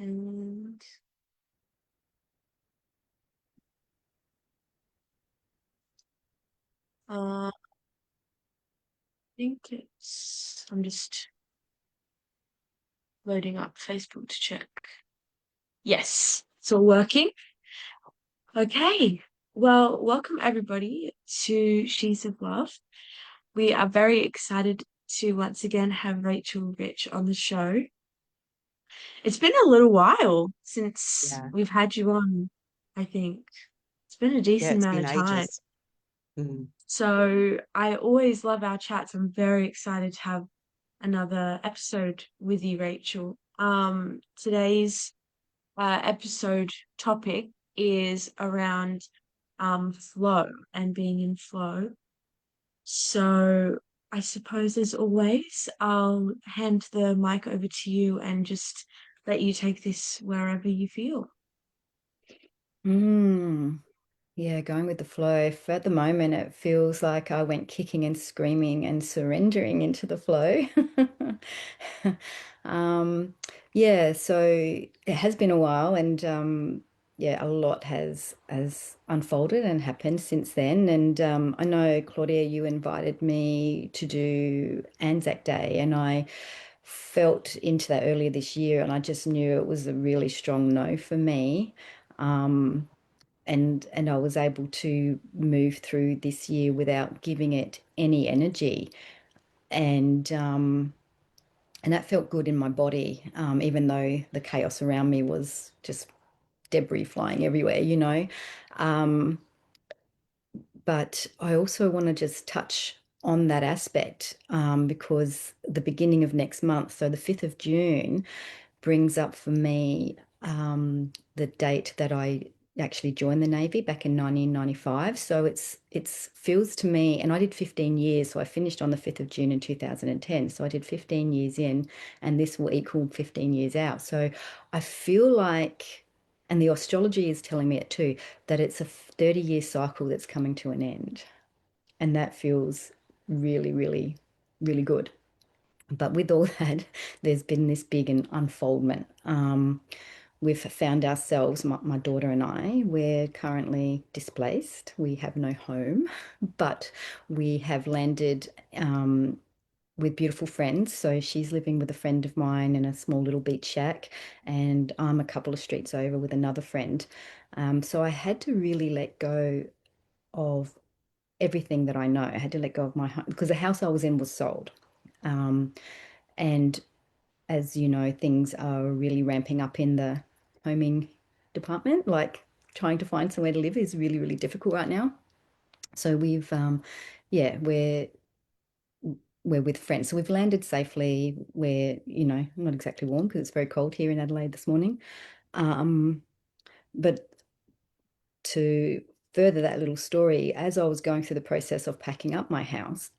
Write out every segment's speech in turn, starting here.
And I think I'm just loading up Facebook to check. Yes, it's all working. Okay. Well, welcome everybody to She's of Love. We are very excited to once again have Rachel Rich on the show. It's been a little while since Yeah, we've had you on, I think. It's been a yeah, decent it's amount been of time. ages. Mm. So I always love our chats. I'm very excited to have another episode with you, Rachel. Today's episode topic is around flow and being in flow. So I suppose as always, I'll hand the mic over to you and just let you take this wherever you feel. Mm, yeah, going with the flow. For at the moment, it feels like I went kicking and screaming and surrendering into the flow. Um, yeah, so it has been a while, and yeah, a lot has unfolded and happened since then. And I know, Claudia, you invited me to do Anzac Day, and I felt into that earlier this year, and I just knew it was a really strong no for me. Um, and I was able to move through this year without giving it any energy, and and that felt good in my body, even though the chaos around me was just debris flying everywhere. Um, but I also want to just touch on that aspect because the beginning of next month, so the 5th of June, brings up for me the date that I actually joined the Navy back in 1995. So it's feels to me, and I did 15 years, so I finished on the 5th of June in 2010. So I did 15 years in, and this will equal 15 years out. So I feel like, and the astrology is telling me it too, that it's a 30-year cycle that's coming to an end. And that feels really, really, really good. But with all that, there's been this big unfoldment. We've found ourselves, my daughter and I, we're currently displaced. We have no home, but we have landed with beautiful friends. So she's living with a friend of mine in a small little beach shack, and I'm a couple of streets over with another friend. So I had to really let go of everything that I know. I had to let go of my home because the house I was in was sold. Um, and as you know, things are really ramping up in the homing department. Like trying to find somewhere to live is really, really difficult right now. So yeah, we're with friends. So we've landed safely. We're not exactly warm because it's very cold here in Adelaide this morning. Um, but to further that little story, as I was going through the process of packing up my house,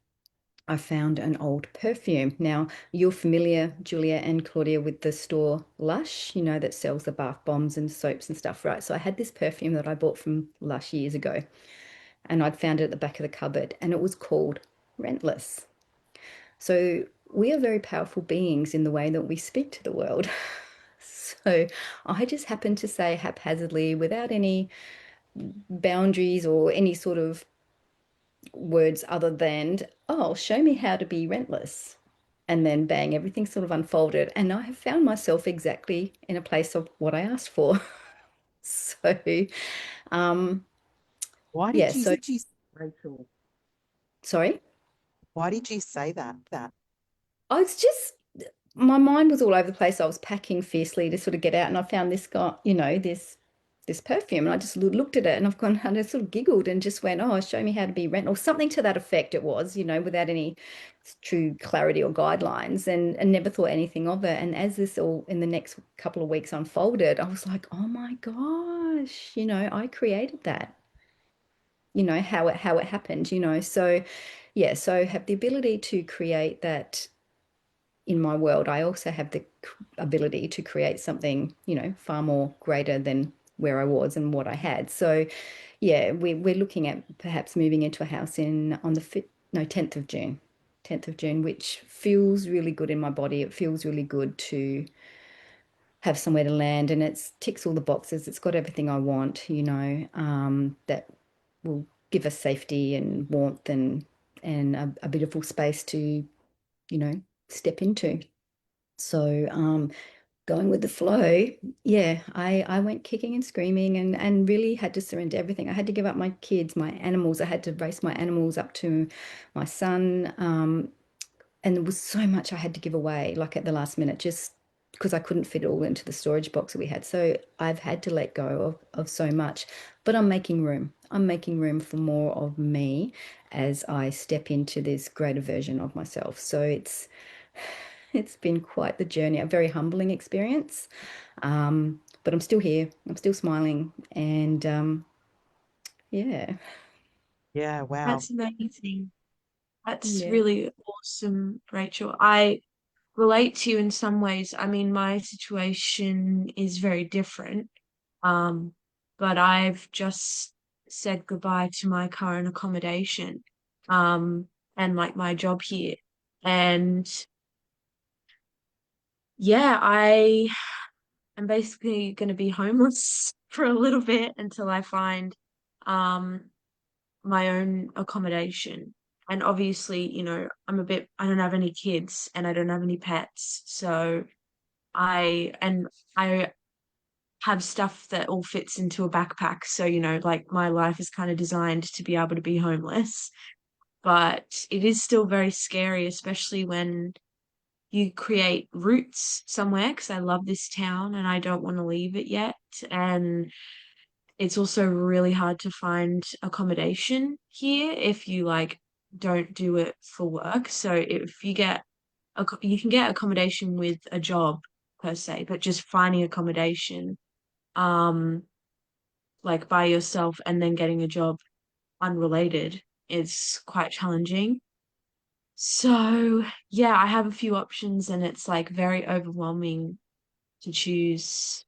I found an old perfume. Now, you're familiar, Julia and Claudia, with the store Lush, that sells the bath bombs and soaps and stuff, right? So I had this perfume that I bought from Lush years ago, and I'd found it at the back of the cupboard, and it was called Rentless. So we are very powerful beings in the way that we speak to the world. So I just happened to say haphazardly, without any boundaries or any sort of words other than, oh, show me how to be rentless. And then bang, everything sort of unfolded. And I have found myself exactly in a place of what I asked for. So, um, Why yeah, did so you Rachel? sorry. Why did you say that? I was just, my mind was all over the place. I was packing fiercely to sort of get out, and I found this guy, this perfume, and I just looked at it, and I've gone, and I sort of giggled and just went, "Oh, show me how to be rent," or something to that effect. It was, without any true clarity or guidelines, and never thought anything of it. And as this all in the next couple of weeks unfolded, I was like, "Oh my gosh, I created that." How it happened. So yeah, so have the ability to create that in my world. I also have the ability to create something, far more greater than where I was and what I had. So, yeah, we're looking at perhaps moving into a house in on the fifth, no, 10th of June. 10th of June, which feels really good in my body. It feels really good to have somewhere to land, and it's ticks all the boxes. It's got everything I want, that will give us safety and warmth and a beautiful space to, step into. So, going with the flow, yeah, I went kicking and screaming and really had to surrender everything. I had to give up my kids, my animals. I had to race my animals up to my son. And there was so much I had to give away, like at the last minute, just because I couldn't fit it all into the storage box that we had. So I've had to let go of so much, but I'm making room. I'm making room for more of me as I step into this greater version of myself. So it's been quite the journey, a very humbling experience. But I'm still here. I'm still smiling, and yeah, Yeah, wow. That's amazing. That's yeah. really awesome, Rachel. I relate to you in some ways. I mean, my situation is very different. Um, but I've just said goodbye to my current accommodation, and like my job here. And yeah, I am basically going to be homeless for a little bit until I find um my own accommodation. And obviously, I don't have any kids and I don't have any pets. So I have stuff that all fits into a backpack. So, like my life is kind of designed to be able to be homeless. But it is still very scary, especially when you create roots somewhere, because I love this town and I don't want to leave it yet. And it's also really hard to find accommodation here if you like don't do it for work. So if you can get accommodation with a job per se, but just finding accommodation um like by yourself and then getting a job unrelated is quite challenging. So, yeah, I have a few options and it's like very overwhelming to choose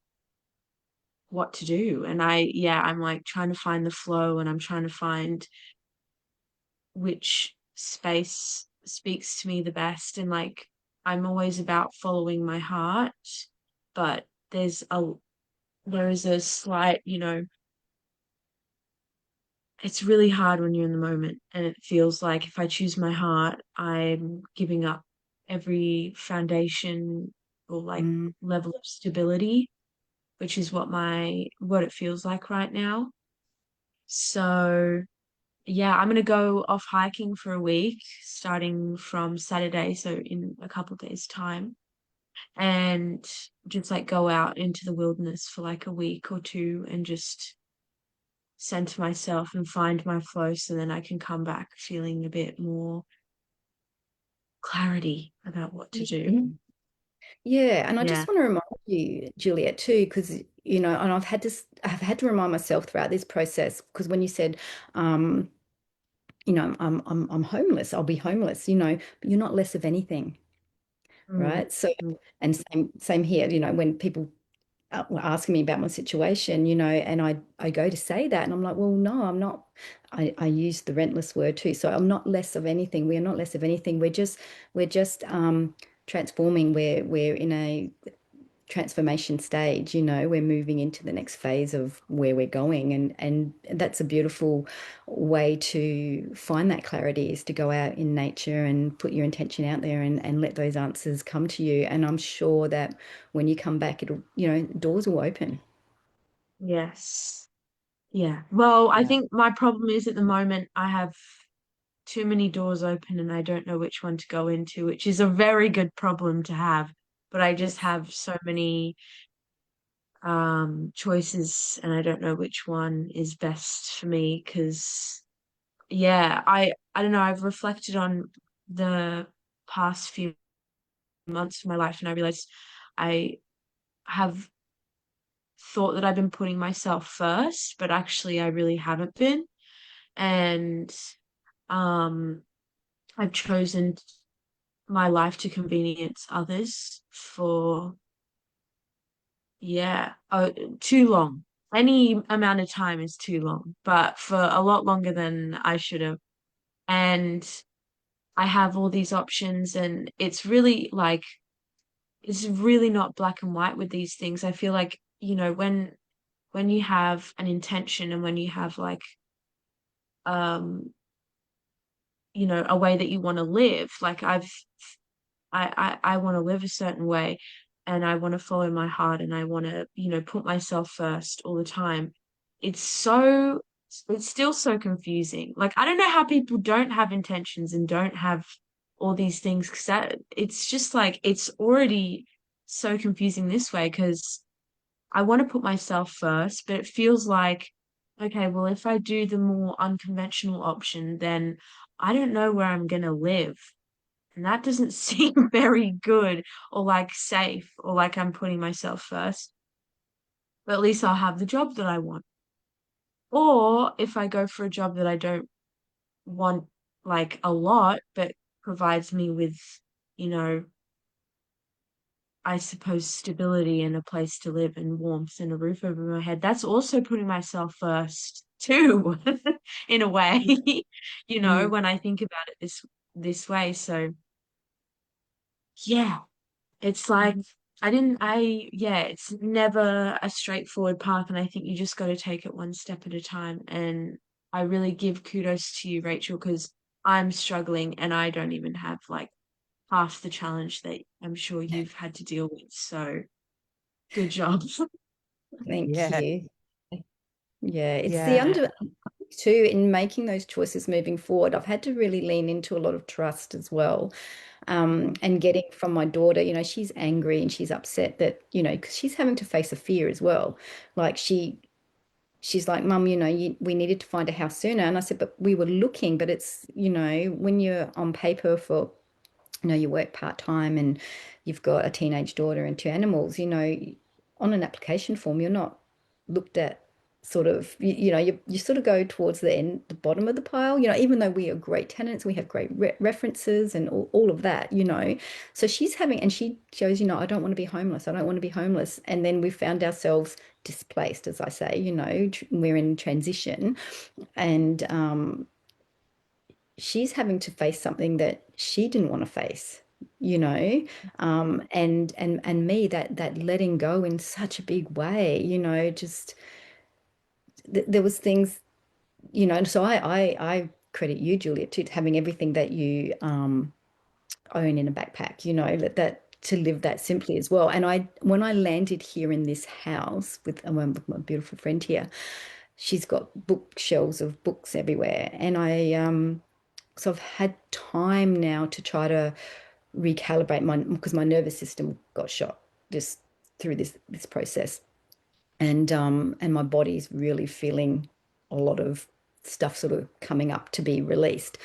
what to do. And I'm like trying to find the flow and I'm trying to find which space speaks to me the best. And like, I'm always about following my heart, but there is a slight, it's really hard when you're in the moment and it feels like if I choose my heart, I'm giving up every foundation or like Mm. level of stability, which is what it feels like right now. So yeah, I'm gonna go off hiking for a week, starting from Saturday, so in a couple of days' time, and just like go out into the wilderness for like a week or two and just center myself and find my flow so then I can come back feeling a bit more clarity about what to do. Yeah, and I Yeah. just want to remind you, Juliet, too, because and I've had to remind myself throughout this process, because when you said, um, I'm homeless, I'll be homeless, but you're not less of anything, Mm. right? So, Mm. and same here, when people were asking me about my situation, and I go to say that, and I'm like, well, no, I'm not. I use the rentless word too, so I'm not less of anything. We are not less of anything. We're just transforming. We're in a transformation stage, we're moving into the next phase of where we're going, and that's a beautiful way to find that clarity, is to go out in nature and put your intention out there and let those answers come to you. And I'm sure that when you come back, it'll, doors will open. Yes. Yeah. Well, I Yeah. think my problem is at the moment I have too many doors open and I don't know which one to go into, which is a very good problem to have. But I just Yes. have so many choices and I don't know which one is best for me because yeah, I don't know, I've reflected on the past few months of my life and I realized I have thought that I've been putting myself first, but actually I really haven't been. And um I've chosen my life to convenience others for yeah, too long. Any amount of time is too long, but for a lot longer than I should have. And I have all these options, and it's really like it's really not black and white with these things. I feel like, when you have an intention and when you have like um a way that you want to live, like I want to live a certain way, and I want to follow my heart, and I want to, put myself first all the time. It's so, it's still so confusing. Like, I don't know how people don't have intentions and don't have all these things, because it's just like, it's already so confusing this way, because I want to put myself first, but it feels like, okay, well, if I do the more unconventional option, then I don't know where I'm gonna live. And that doesn't seem very good or like safe or like I'm putting myself first. But at least I'll have the job that I want. Or if I go for a job that I don't want like a lot, but provides me with, you know, I suppose stability and a place to live and warmth and a roof over my head, that's also putting myself first too, in a way, Mm. when I think about it this way. So yeah. It's like yeah, it's never a straightforward path, and I think you just got to take it one step at a time. And I really give kudos to you, Rachel, because I'm struggling and I don't even have like half the challenge that I'm sure you've had to deal with. So good job. Thank Yeah. you. Yeah, it's the Yeah. under too in making those choices moving forward. I've had to really lean into a lot of trust as well. And getting from my daughter, she's angry and she's upset that, because she's having to face a fear as well. Like she's like, Mum, we needed to find a house sooner. And I said, but we were looking, but it's, when you're on paper for you work part-time and you've got a teenage daughter and two animals, on an application form, you're not looked at sort of, you sort of go towards the bottom of the pile, even though we are great tenants, we have great references and all of that, So she's having, and she goes, I don't want to be homeless. I don't want to be homeless. And then we found ourselves displaced, as I say, we're in transition and, she's having to face something that she didn't want to face, and me that letting go in such a big way, just there was things, and so I credit you, Juliet, to having everything that you own in a backpack, that to live that simply as well. And when I landed here in this house with my beautiful friend here, she's got bookshelves of books everywhere, and so I've had time now to try to recalibrate because my nervous system got shot just through this process, and my body's really feeling a lot of stuff sort of coming up to be released.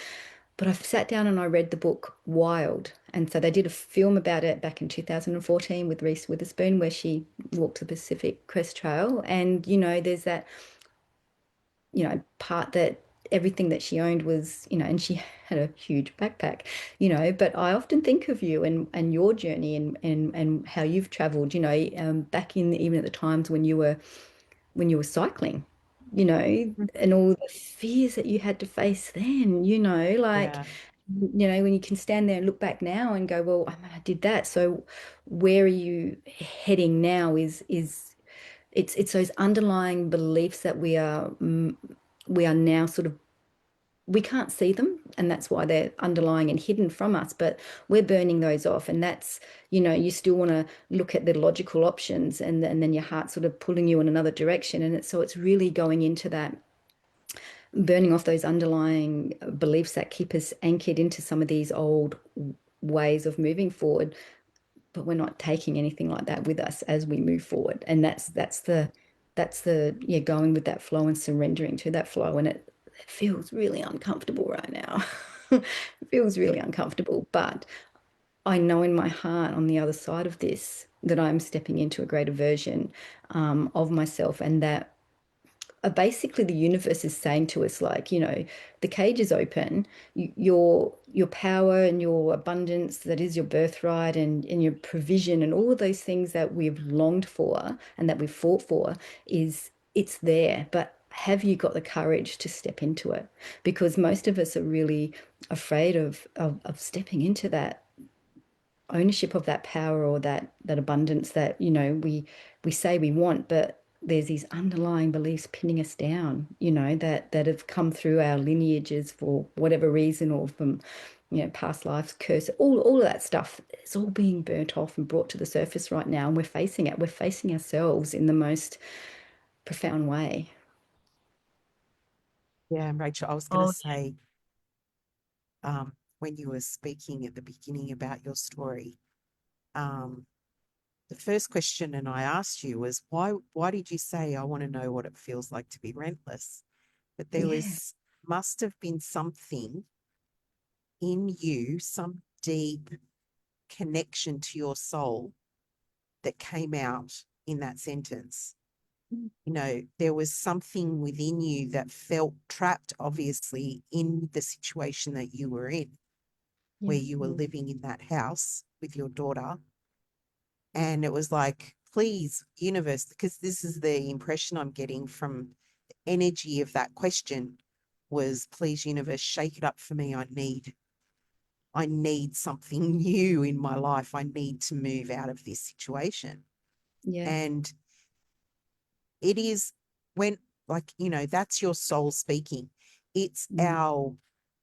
But I've sat down and I read the book Wild, and so they did a film about it back in 2014 with Reese Witherspoon, where she walked the Pacific Crest Trail, and there's that part that everything that she owned was, and she had a huge backpack, but I often think of you and your journey and how you've traveled, back in even at the times when you were cycling, and all the fears that you had to face then, like, Yeah. when you can stand there and look back now and go, well, I did that. So where are you heading now is it's those underlying beliefs that we are now sort of, we can't see them, and that's why they're underlying and hidden from us, but we're burning those off. And that's, you still want to look at the logical options, and then your heart sort of pulling you in another direction, and it's really going into that, burning off those underlying beliefs that keep us anchored into some of these old ways of moving forward, but we're not taking anything like that with us as we move forward. And that's the yeah, going with that flow and surrendering to that flow. And it feels really uncomfortable right now. It feels really uncomfortable, but I know in my heart on the other side of this that I'm stepping into a greater version of myself, and that basically the universe is saying to us, like, the cage is open. Your power and your abundance, that is your birthright, and your provision and all of those things that we've longed for and that we've fought for, it's there. But have you got the courage to step into it? Because most of us are really afraid of stepping into ownership of that power or that abundance that, we say we want, but there's these underlying beliefs pinning us down, that have come through our lineages for whatever reason or from, past lives, curse, all of that stuff. It's all being burnt off and brought to the surface right now, and we're facing it. We're facing ourselves in the most profound way. Yeah, and Rachel, I was going to Oh, say, when you were speaking at the beginning about your story, um, the first question and I asked you was why did you say I want to know what it feels like to be rentless? But there Yeah. was must have been something in you, some deep connection to your soul that came out in that sentence. There was something within you that felt trapped, obviously, in the situation that you were in, where Yeah. you were living in that house with your daughter. And it was like, please, universe, because this is the impression I'm getting from the energy of that question was, please, universe, shake it up for me. I need something new in my life. I need to move out of this situation. Yeah. And it is when, like, that's your soul speaking. It's Mm. our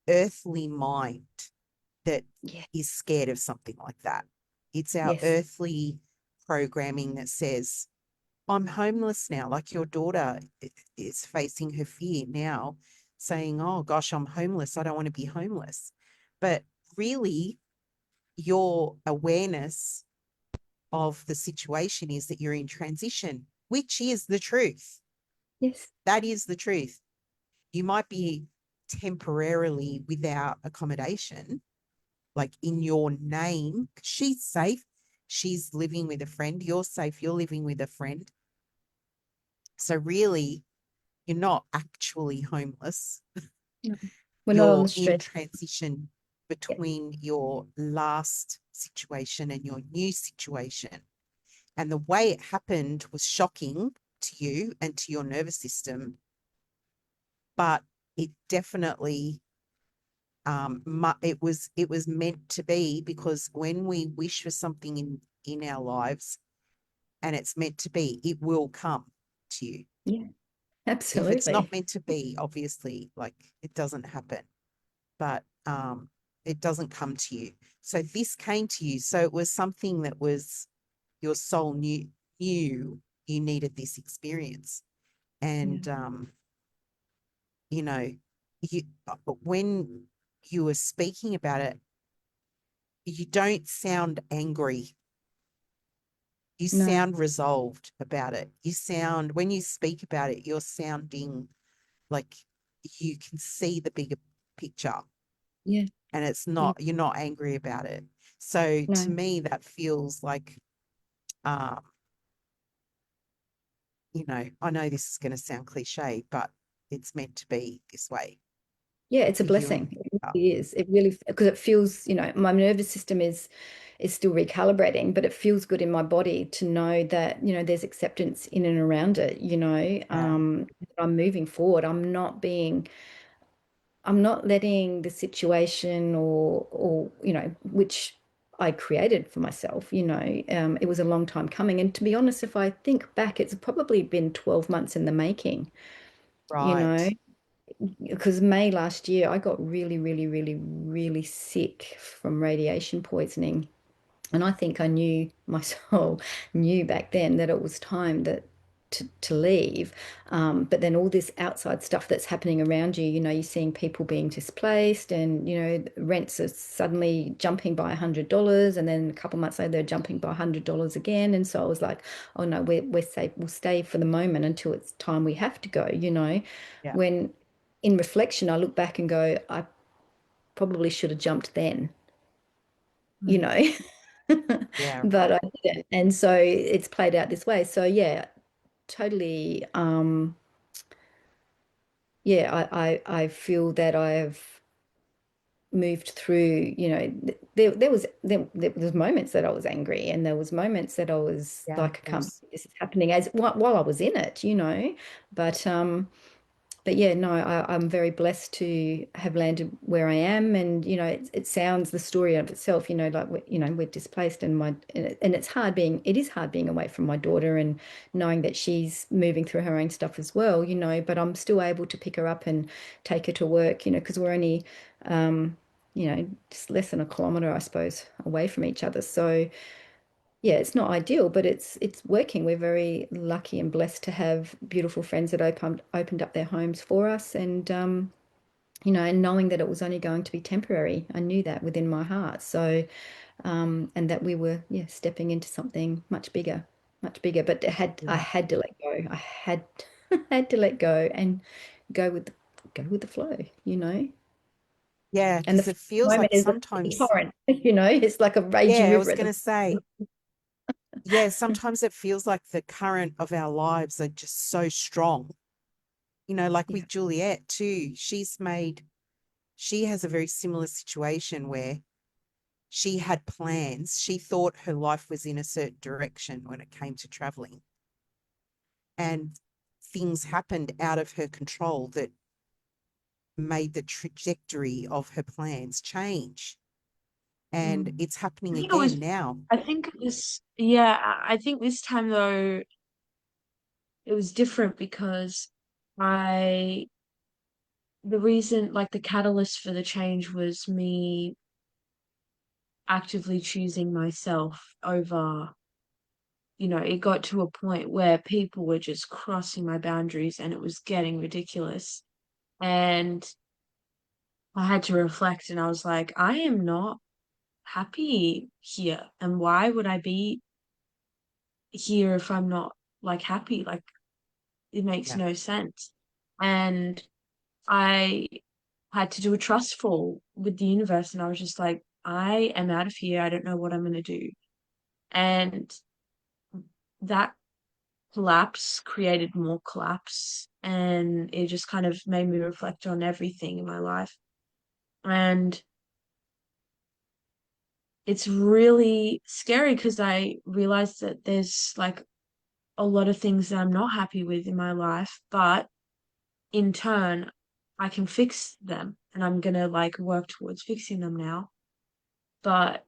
earthly mind that Yeah. is scared of something like that. It's our Yes. earthly programming that says, I'm homeless now. Like your daughter is facing her fear now, saying, oh gosh, I'm homeless. I don't want to be homeless. But really, your awareness of the situation is that you're in transition, which is the truth. Yes. That is the truth. You might be temporarily without accommodation, like in your name. She's safe. She's living with a friend. You're safe. You're living with a friend. So, really, you're not actually homeless. No. We're not on the You're in stretch. transition Yeah. between your last situation and your new situation. And the way it happened was shocking to you and to your nervous system, but it definitely it was meant to be, because when we wish for something in our lives and it's meant to be, it will come to you. Yeah. If it's not Absolutely. meant to be, obviously, like, it doesn't happen, but it doesn't come to you. So this came to you. So it was something that was your soul knew you needed this experience. Yeah. And you know, you when you were speaking about it, you don't sound angry. You No. sound resolved about it. You sound, when you speak about it, you're sounding like you can see the bigger picture, Yeah. and Yeah. you're not angry about it. So to No. me, that feels like, um, I know this is going to sound cliche, but it's meant to be this way Yeah, it's a for you and blessing. It uh, really is. It really, because it feels, my nervous system is still recalibrating, but it feels good in my body to know that, there's acceptance in and around it, yeah, I'm moving forward. I'm not letting the situation or, which I created for myself, it was a long time coming. And to be honest, if I think back, it's probably been 12 months in the making, you know. right. Because May last year, I got really, really, really, really sick from radiation poisoning. And I think I knew, my soul knew back then that it was time to leave. But then all this outside stuff that's happening around you, you're seeing people being displaced and, rents are suddenly jumping by $100. And then a couple months later, they're jumping by $100 again. And so I was like, oh no, we're safe. We'll stay for the moment until it's time we have to go. Yeah. When in reflection, I look back and go, I probably should have jumped then, you mm, know. Yeah, But right. I didn't. And so it's played out this way. So yeah, totally. Yeah, I feel that I've moved through, there was moments that I was angry and there was moments that I was Yeah, of like, I can't course. believe this is happening as while I was in it. But but yeah, no, I'm very blessed to have landed where I am, and it sounds the story of itself. Like we're displaced, and it's hard being it is hard being away from my daughter and knowing that she's moving through her own stuff as well. But I'm still able to pick her up and take her to work. Because we're only just less than a kilometer, I suppose, away from each other. So yeah, it's not ideal, but it's working. We're very lucky and blessed to have beautiful friends that opened up their homes for us, and and knowing that it was only going to be temporary, I knew that within my heart. So, and that we were, yeah, stepping into something much bigger, much bigger. But I Yeah. had to let go. I had had to let go and go with the, go with the flow, Yeah, And because the it feels moment like is a sometimes, torrent, it's like a raging yeah, I river was at going the to say, yeah, sometimes it feels like the current of our lives are just so strong. Like yeah. with Juliet too, she has a very similar situation where she had plans. She thought her life was in a certain direction when it came to traveling. And things happened out of her control that made the trajectory of her plans change. And Mm. it's happening I think it was again now. I think this yeah, I think this time though it was different because I the reason like the catalyst for the change was me actively choosing myself over, it got to a point where people were just crossing my boundaries and it was getting ridiculous. And I had to reflect and I was like, I am not happy here. And why would I be here if I'm not like happy? Like it makes Yeah. no sense. And I had to do a trust fall with the universe and I was just like, I am out of here. I don't know what I'm going to do. And that collapse created more collapse and it just kind of made me reflect on everything in my life. And it's really scary because I realized that there's like a lot of things that I'm not happy with in my life, but in turn, I can fix them and I'm gonna like work towards fixing them now. But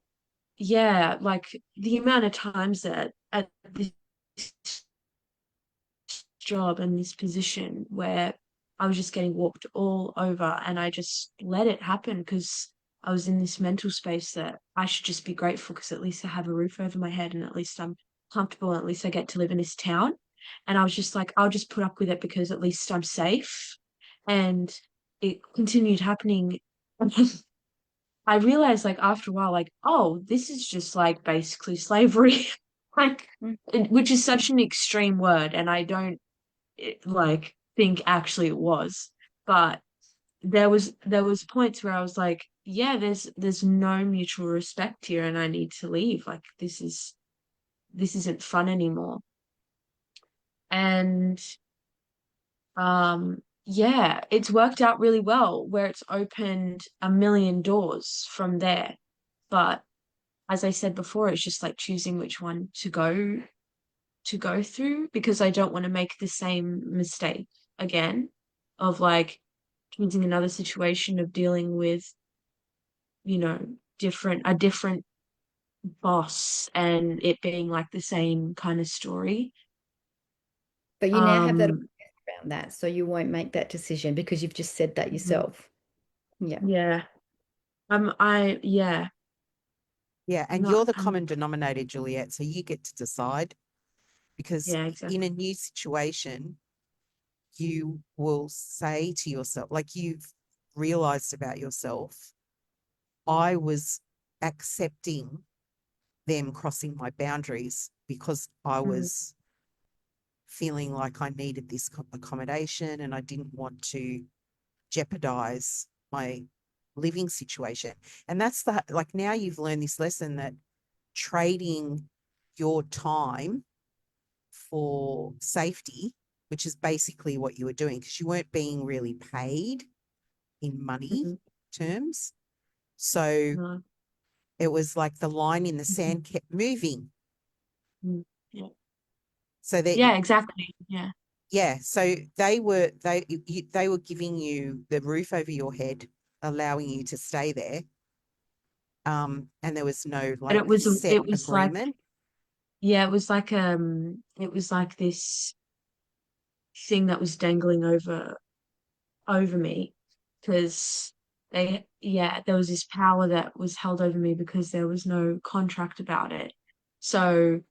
yeah, like the amount of times that at this job and this position where I was just getting walked all over and I just let it happen because I was in this mental space that I should just be grateful because at least I have a roof over my head and at least I'm comfortable and at least I get to live in this town. And I was just like, I'll just put up with it because at least I'm safe. And it continued happening. I realized like after a while, like, oh, this is just like basically slavery. Like, Mm. which is such an extreme word, and I don't like think actually it was, but there was points where I was like, yeah, there's no mutual respect here, and I need to leave. Like this isn't fun anymore. And yeah, it's worked out really well where it's opened a million doors from there. But as I said before, it's just like choosing which one to go through because I don't want to make the same mistake again of like choosing another situation of dealing with, you know, a different boss and it being like the same kind of story. But you now have that Um, awareness around that, so you won't make that decision because you've just said that mhm, yourself. Yeah. yeah. Yeah, Yeah. And not you're the common 100. denominator, Juliet. So you get to decide because Yeah, in a exactly. new situation, you will say to yourself, like you've realized about yourself, I was accepting them crossing my boundaries because I Mm, was feeling like I needed this accommodation and I didn't want to jeopardize my living situation. And that's like now you've learned this lesson that trading your time for safety, which is basically what you were doing because you weren't being really paid in money mhm, terms. So no, it was like the line in the mhm, sand kept moving. mm, yeah. So that Yeah, exactly. Yeah. Yeah, so they were giving you the roof over your head, allowing you to stay there. And there was no But like set it was like, agreement. yeah, it was like this thing that was dangling over me because there was this power that was held over me because there was no contract about it. So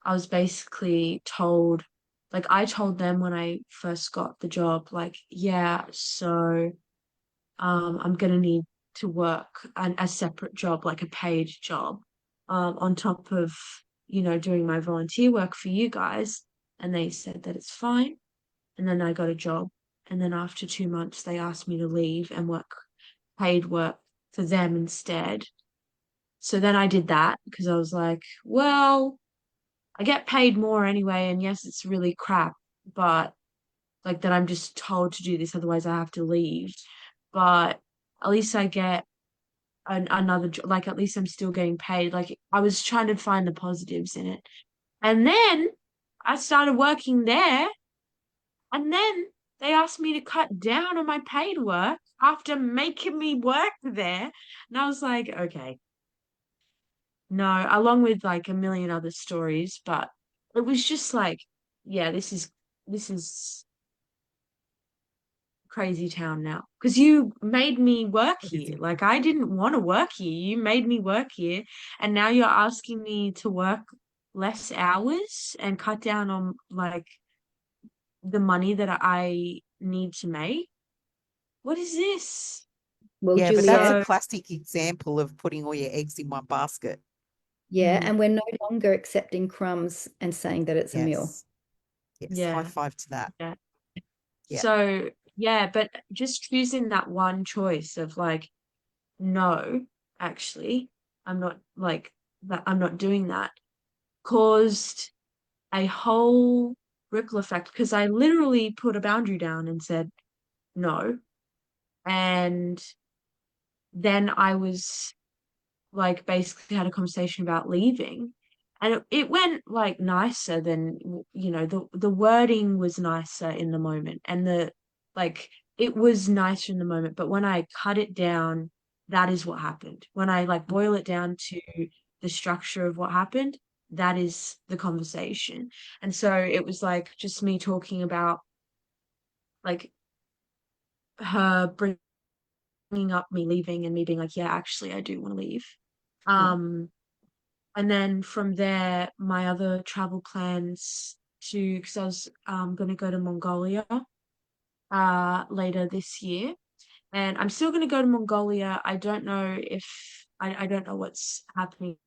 I was basically told, like, I told them when I first got the job, like, yeah, so I'm gonna need to work a separate job, like a paid job, on top of, doing my volunteer work for you guys. And they said that it's fine. And then I got a job. And then after 2 months, they asked me to leave and work paid work for them instead. So then I did that because I was like, well, I get paid more anyway. And yes, it's really crap, but like that I'm just told to do this, otherwise I have to leave. But at least I get another job, like at least I'm still getting paid. Like I was trying to find the positives in it. And then I started working there, and then they asked me to cut down on my paid work after making me work there. And I was like, okay, no, along with like a million other stories, but it was just like, yeah, this is crazy town now. Because you made me work here. Crazy. Like I didn't want to work here. You made me work here, and now you're asking me to work less hours and cut down on like the money that I need to make. What is this? Well, Yeah, but that's a Juliet, So, classic example of putting all your eggs in one basket. yeah, mm, and we're no longer accepting crumbs and saying that it's a meal. Yes. Yes. High yeah, five to that. yeah. Yeah. So, yeah, but just choosing that one choice of like, no, actually, I'm not like that, I'm not doing that, caused a whole ripple effect because I literally put a boundary down and said no. And then I was like basically had a conversation about leaving, and it went like nicer than, the wording was nicer in the moment, and the like it was nicer in the moment, but when I cut it down, that is what happened. When I like boil it down to the structure of what happened, that is the conversation. And so it was like just me talking about like her bringing up me leaving and me being like, yeah, actually I do want to leave. Yeah. um And then from there, my other travel plans because I was going to go to Mongolia later this year. And I'm still going to go to Mongolia. I don't know if, I don't know what's happening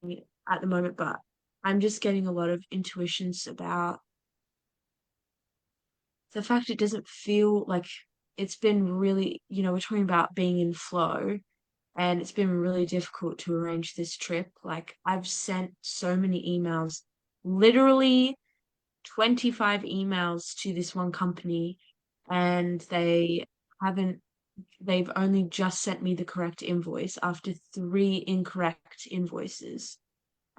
at the moment, but I'm just getting a lot of intuitions about the fact it doesn't feel like it's been really, we're talking about being in flow. And it's been really difficult to arrange this trip. Like, I've sent so many emails, literally 25 emails to this one company, and haven't, they've only just sent me the correct invoice after three incorrect invoices.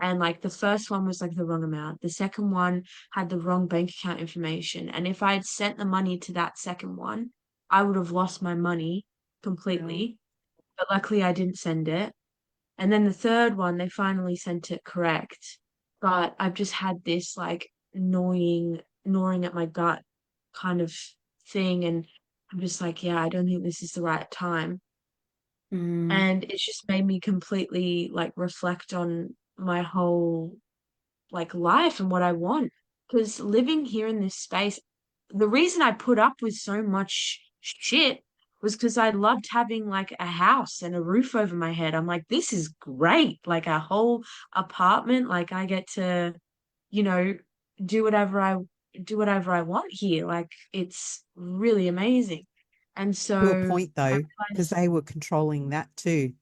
And like the first one was like the wrong amount. The second one had the wrong bank account information. And if I had sent the money to that second one, I would have lost my money Oh. completely. But luckily, I didn't send it. And then the third one, they finally sent it correct. But I've just had this like gnawing at my gut kind of thing. And I'm just like, yeah, I don't think this is the right time. Mm. And it's just made me completely like reflect on my whole like life and what I want. Because living here in this space, the reason I put up with so much shit was because I loved having like a house and a roof over my head. I'm like, this is great. Like a whole apartment. Like I get to, you know, do whatever I do whatever I want here. Like it's really amazing. And To a so point I though, because realized, they were controlling that too.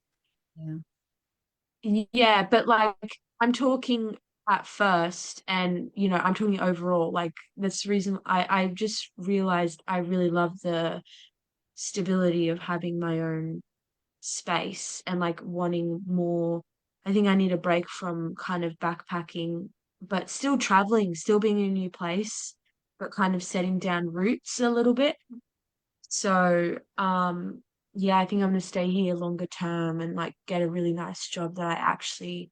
Yeah. yeah, but like I'm talking at first, and I'm talking overall. Like that's the reason I just realized I really love the stability of having my own space and like wanting more. I think I need a break from kind of backpacking, but still traveling, still being in a new place. but kind of setting down roots a little bit. So, yeah, I think I'm gonna stay here longer term and like get a really nice job that I actually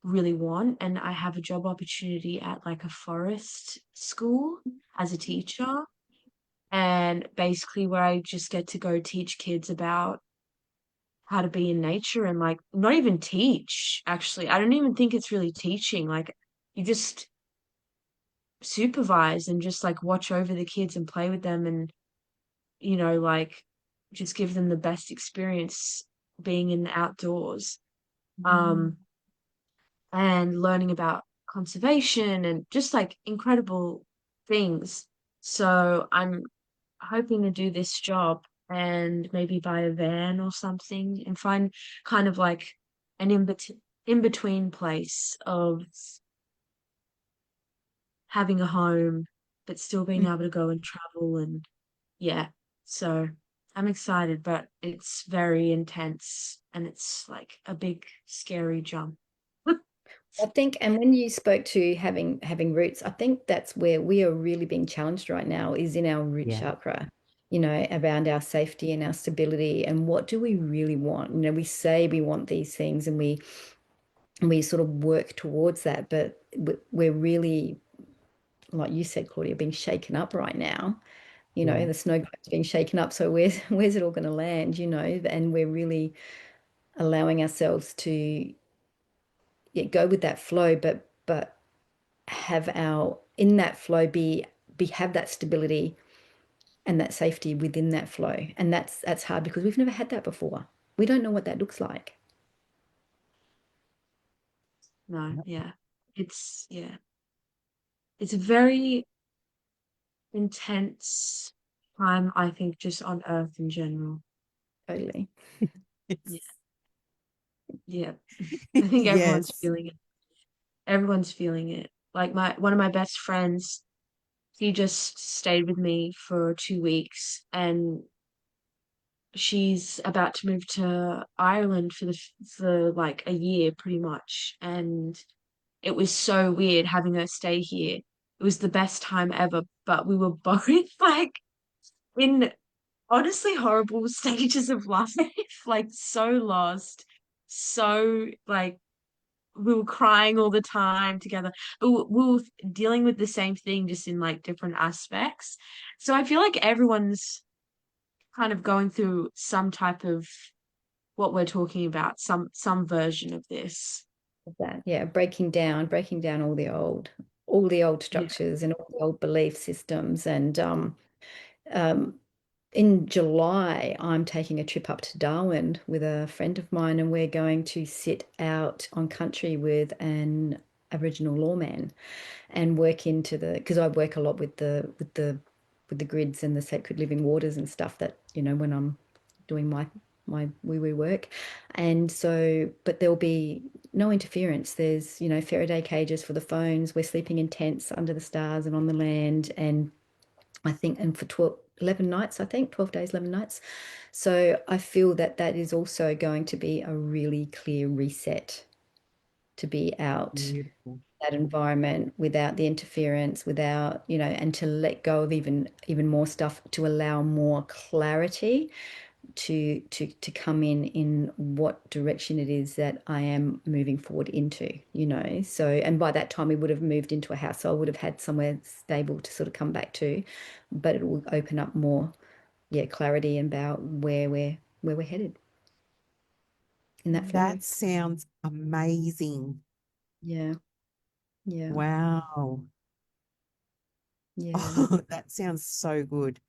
really want. And I have a job opportunity at like a forest school as a teacher. And basically where I just get to go teach kids about how to be in nature and like not even teach, actually. I don't even think it's really teaching. Like you just supervise and just like watch over the kids and play with them and like just give them the best experience being in the outdoors. Um, and learning about conservation and just like incredible things. So I'm hoping to do this job and maybe buy a van or something and find kind of like an in between place of having a home but still being Mm. able to go and travel and yeah. So I'm excited, but it's very intense and it's like a big scary jump. I think, and when you spoke to having roots, I think that's where we are really being challenged right now is in our root Yeah. chakra, around our safety and our stability and what do we really want? We say we want these things and we sort of work towards that, but we're really, like you said, Claudia, being shaken up right now. Yeah. The snow globe's being shaken up. So where's it all going to land? And we're really allowing ourselves to, yeah, go with that flow, but have our in that flow be have that stability and that safety within that flow. And that's hard because we've never had that before. We don't know what that looks like. No, Yep. yeah. Yeah. It's a very intense time, I think, just on Earth in general. Totally. Yeah, Yes. yeah. I think everyone's Yes. feeling it. Everyone's feeling it. Like one of my best friends, he just stayed with me for 2 weeks, and she's about to move to Ireland for like a year, pretty much. And it was so weird having her stay here. It was the best time ever, but we were both like in honestly horrible stages of life, like so lost, so like we were crying all the time together, but we were dealing with the same thing just in like different aspects. So I feel like everyone's kind of going through some type of what we're talking about, some version of this. That, yeah, breaking down all the old Yeah. structures and all the old belief systems. And um, in July, I'm taking a trip up to Darwin with a friend of mine, and we're going to sit out on country with an Aboriginal lawman and work into the because I work a lot with the grids and the sacred living waters and stuff that when I'm doing my wee work. And so, but there'll be no interference. There's Faraday cages for the phones. We're sleeping in tents under the stars and on the land. And I think, and for 12 11 nights, I think 12 days, 11 nights. So I feel that that is also going to be a really clear reset to be out Beautiful. that environment without the interference, without, and to let go of even more stuff to allow more clarity to come in what direction it is that I am moving forward into. So, and by that time we would have moved into a house, so I would have had somewhere stable to sort of come back to, but it will open up more, yeah, clarity about where we're headed in that flow. That sounds amazing. Yeah, yeah, Wow. yeah, Oh, that sounds so good.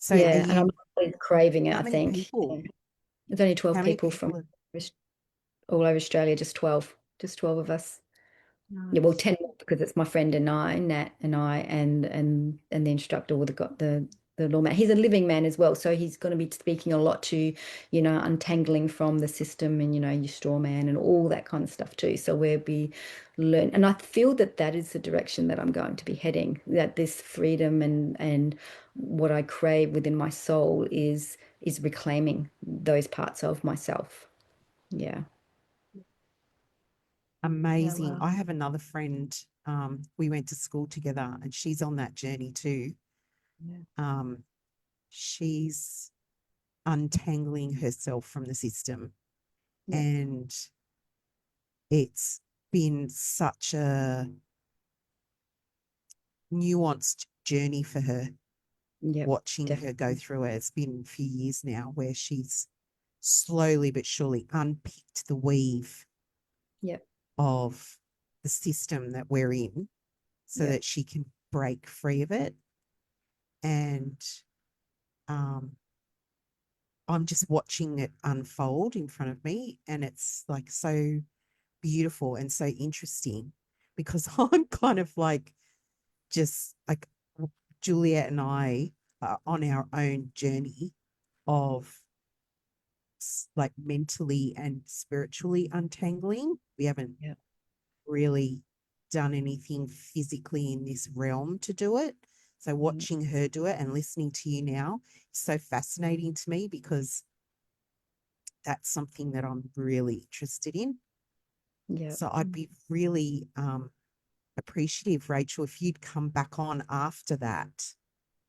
So are yeah. And I'm you, always craving it, how I many think. people? Yeah. There's only 12 How many people from people are, all over Australia, just 12 of us. Yeah, well, Nice. 10 more because it's my friend and I, Nat and I, and the instructor or the lawman. He's a living man as well, so he's going to be speaking a lot to, untangling from the system and your straw man and all that kind of stuff too. So we'll be learn, and I feel that that is the direction that I'm going to be heading. That this freedom and what I crave within my soul is reclaiming those parts of myself. Yeah. Yeah, amazing. well, I have another friend we went to school together, and she's on that journey too. Yeah. She's untangling herself from the system, Yep. and it's been such a nuanced journey for her, Yep. watching her go Definitely. through it. It's been a few years now where she's slowly but surely unpicked the weave Yep. of the system that we're in so Yep. that she can break free of it. And um, I'm just watching it unfold in front of me. And it's like so beautiful and so interesting because I'm kind of like, just like Juliet and I are on our own journey of like mentally and spiritually untangling. We haven't Yep. really done anything physically in this realm to do it. So Mm. watching her do it and listening to you now is so fascinating to me because that's something that I'm really interested in. Yep. So I'd be really appreciative, Rachel, if you'd come back on after that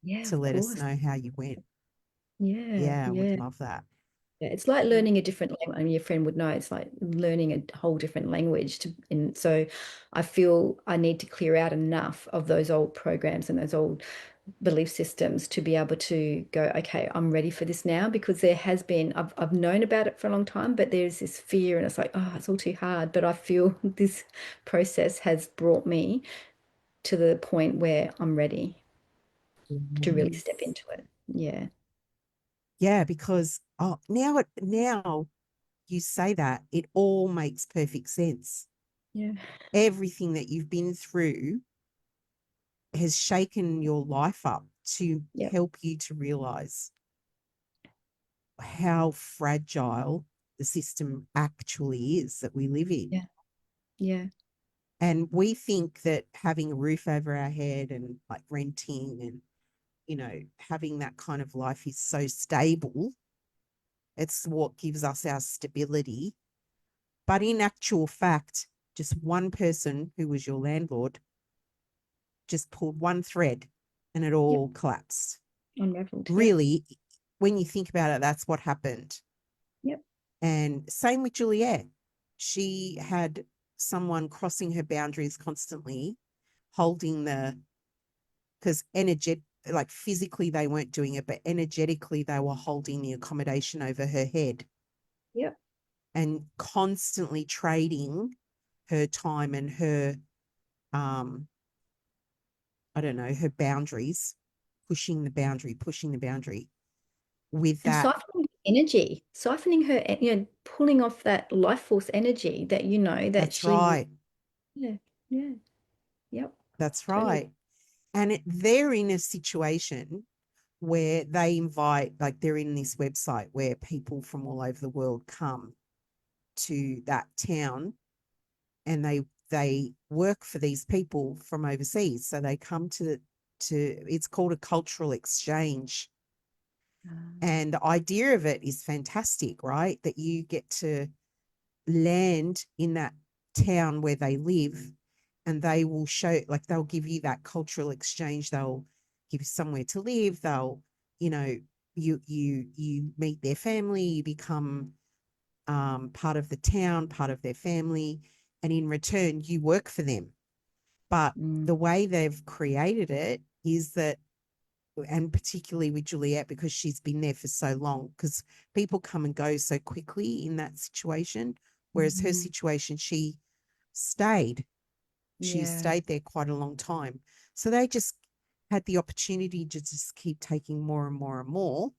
Yeah, to of let us course. know how you went. Yeah. Yeah, I would Yeah. love that. Yeah, it's like Yeah. learning a different language. I mean, your friend would know it's like learning a whole different language to, and so I feel I need to clear out enough of those old programs and those old belief systems to be able to go, okay, I'm ready for this now because there has been, I've known about it for a long time, but there's this fear and it's like, oh, it's all too hard. But I feel this process has brought me to the point where I'm ready to really step Yes. into it. Yeah. Yeah, because now you say that, it all makes perfect sense. Yeah. Everything that you've been through has shaken your life up to Yep. help you to realize how fragile the system actually is that we live in. Yeah. Yeah. And we think that having a roof over our head and like renting and, having that kind of life is so stable. It's what gives us our stability. But in actual fact, just one person who was your landlord just pulled one thread and it Yep. all collapsed. Unraveled. Yep. Really, when you think about it, that's what happened. Yep. And same with Juliet. She had someone crossing her boundaries constantly, holding because like physically they weren't doing it, but energetically they were holding the accommodation over her head Yep. and constantly trading her time and her, um, I don't know, her boundaries, pushing the boundary with And that. siphoning her, pulling off that life force energy that that That's she, right. yeah, yeah, yep, That's totally. right. And they're in a situation where they invite, like they're in this website where people from all over the world come to that town and they work for these people from overseas. So they come to it's called a cultural exchange. And the idea of it is fantastic, right? That you get to land in that town where they live and they will show, like they'll give you that cultural exchange. They'll give you somewhere to live. They'll, you know, you meet their family, you become part of the town, part of their family, and in return you work for them. But Mm, the way they've created it is that, and particularly with Juliet, because she's been there for so long, because people come and go so quickly in that situation. Whereas her mhm. situation, stayed. She Yeah, stayed there quite a long time. So they just had the opportunity to just keep taking more and more and more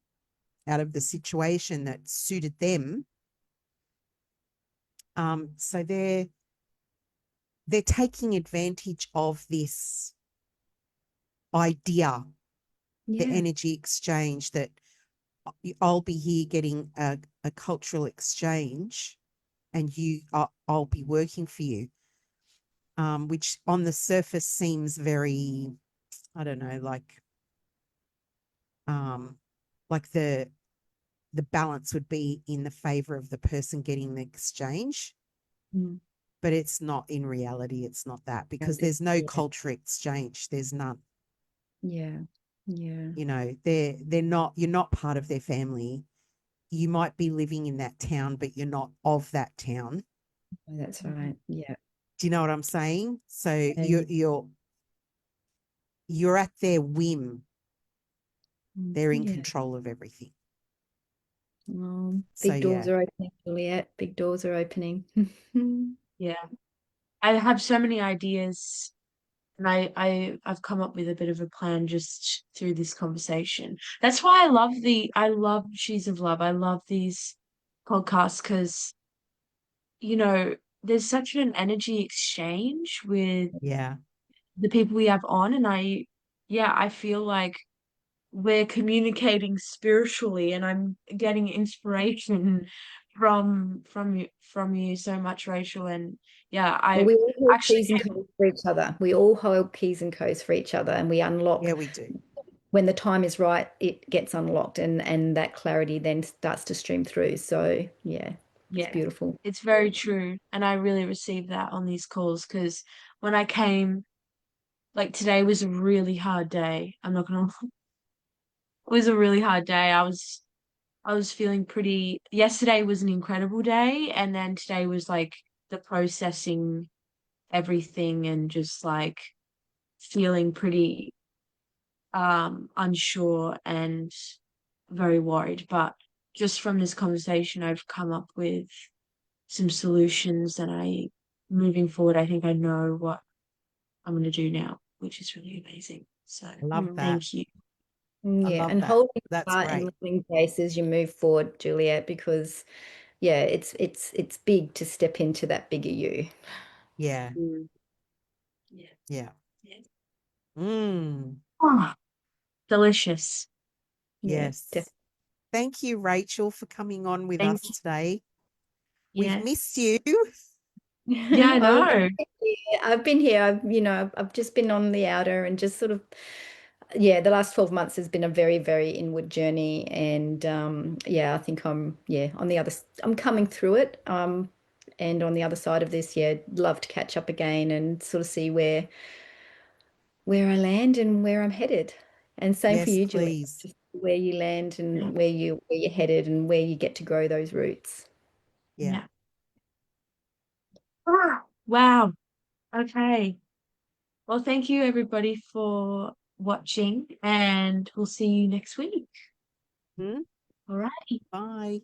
out of the situation that suited them. So they're taking advantage of this idea, the yeah, energy exchange, that I'll be here getting a cultural exchange and I'll be working for you, which on the surface seems very, I don't know, um, like the balance would be in the favor of the person getting the exchange. mm, but it's not in reality. It's not that, because there's no Yeah, culture exchange. There's none. yeah, yeah. You know, they're not. You're not part of their family. You might be living in that town, but you're not of that town. Oh, that's Mhm. right. Yeah. Do you know what I'm saying? So And you're at their whim. They're in yeah. control of everything. So Big doors yeah, are opening, Juliet. Big doors are opening. Yeah. I have so many ideas, and I've come up with a bit of a plan just through this conversation. That's why I love She's of Love. I love these podcasts because, you know, there's such an energy exchange with yeah, the people we have on, and yeah, I feel like we're communicating spiritually, and I'm getting inspiration from you so much, Rachel. And yeah, Well, I we all hold actually keys and codes for each other. We all hold keys and codes for each other, and we yeah. unlock We do. when the time is right. It gets unlocked, and that clarity then starts to stream through. So yeah, it's yeah, beautiful. it's very true, and I really received that on these calls because when I came, like today was a really hard day. I'm not gonna. It was a really hard day. I was feeling pretty. Yesterday was an incredible day, and then today was like the processing everything and just like feeling pretty unsure and very worried. But just from this conversation, I've come up with some solutions, and moving forward, I think I know what I'm going to do now, which is really amazing. So I love that. thank you. I Yeah, love and that. holding That's heart and great. loving grace as you move forward, Juliet, because yeah, it's big to step into that bigger you. Yeah, Mm, yeah, yeah. yeah. Mm, Oh, delicious. Yeah, yes. Thank you, Rachel, for coming on with Thank us you. today. We've missed Yes. you. Yeah, I I've know. been here. I've been here. I've just been on the outer and just sort of, yeah, the last 12 months has been a very, very inward journey. And yeah, I think on the I'm coming through it. And on the other side of this, yeah, love to catch up again and sort of see where I land and where I'm headed. And same for Yes, you, Julie, please. just where you land Yeah. and where you're headed and where you get to grow those roots. Yeah. Yeah. Ah, wow. Okay. Well, thank you everybody for watching, and we'll see you next week. Hmm? All right. Bye.